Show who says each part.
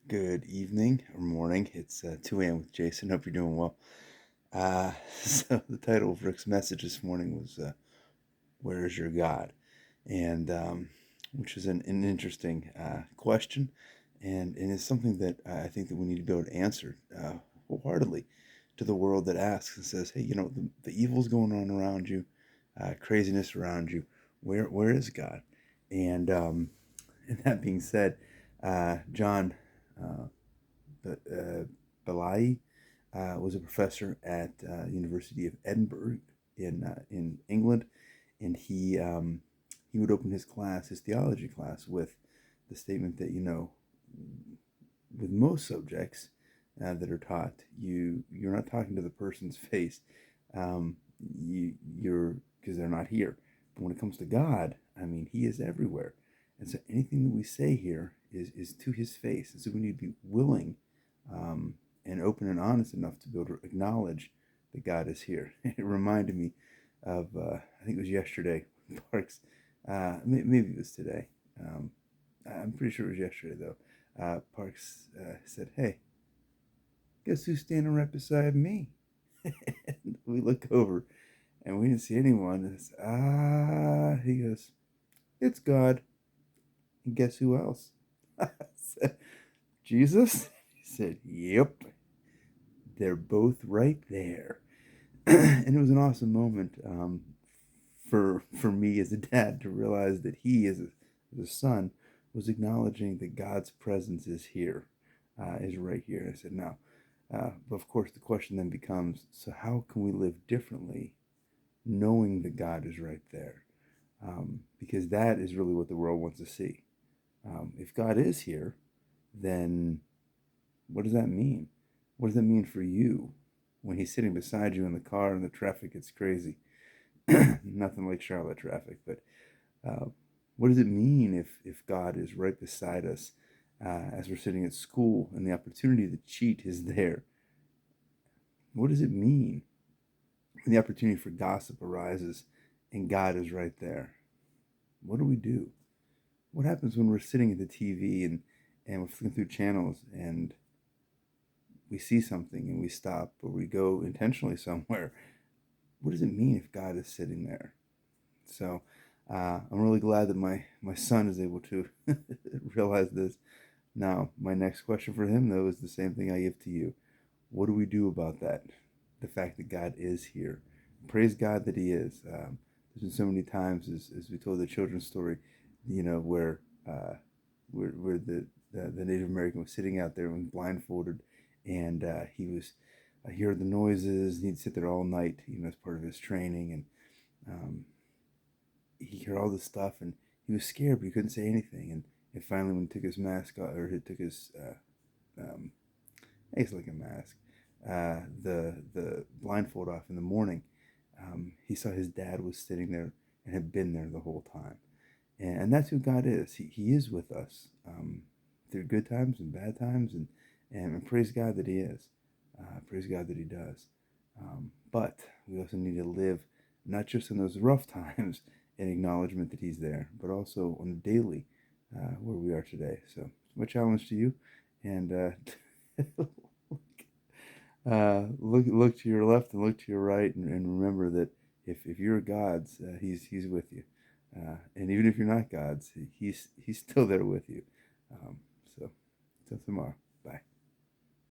Speaker 1: Good evening or morning. It's 2 a.m. with Jason. Hope you're doing well. So the title of Rick's message this morning was "Where is your God?" and which is an interesting question, and it's something that I think that we need to be able to answer wholeheartedly to the world that asks and says, "Hey, the evil's going on around you, craziness around you. Where is God?" And and that being said, John. Uh, Balai was a professor at University of Edinburgh in England, and he would open his class, his theology class, with the statement that with most subjects that are taught, you're not talking to the person's face, um, you're because they're not here. But when it comes to God, I mean, He is everywhere, and so anything that we say here is to His face, and so we need to be willing um, and open and honest enough to be able to acknowledge that God is here. It reminded me of I think it was yesterday. Parks, maybe it was today. I'm pretty sure it was yesterday though. Parks said, "Hey, guess who's standing right beside me?" And we look over and we didn't see anyone. And he goes, "It's God." And guess who else? I said, "Jesus?" He said, "Yep, they're both right there." And it was an awesome moment for me as a dad to realize that he, as a son, was acknowledging that God's presence is here, is right here. And I said, "No." But of course, the question then becomes, so how can we live differently knowing that God is right there? Because that is really what the world wants to see. If God is here, then what does that mean? What does that mean for you when He's sitting beside you in the car and the traffic gets crazy? Nothing like Charlotte traffic, but uh, what does it mean if God is right beside us as we're sitting at school and the opportunity to cheat is there? What does it mean when the opportunity for gossip arises and God is right there? What do we do? What happens when we're sitting at the TV and we're flipping through channels and we see something and we stop or we go intentionally somewhere? What does it mean if God is sitting there? So I'm really glad that my son is able to realize this. Now, my next question for him, though, is the same thing I give to you. What do we do about that? The fact that God is here. Praise God that He is. There's been so many times, as we told the children's story, where the Native American was sitting out there and blindfolded, and he heard the noises. And he'd sit there all night, as part of his training, and um, he heard all this stuff, and he was scared, but he couldn't say anything. And finally, when he took his mask off, or he took his I guess like a mask, the blindfold off in the morning, he saw his dad was sitting there and had been there the whole time. And that's who God is. He is with us through good times and bad times, and praise God that He is. Praise God that He does. But we also need to live not just in those rough times in acknowledgement that He's there, but also on the daily where we are today. So, my challenge to you, and look to your left and look to your right, and remember that if you're God's, He's with you, and even if you're not God's, He's still there with you. So, till tomorrow.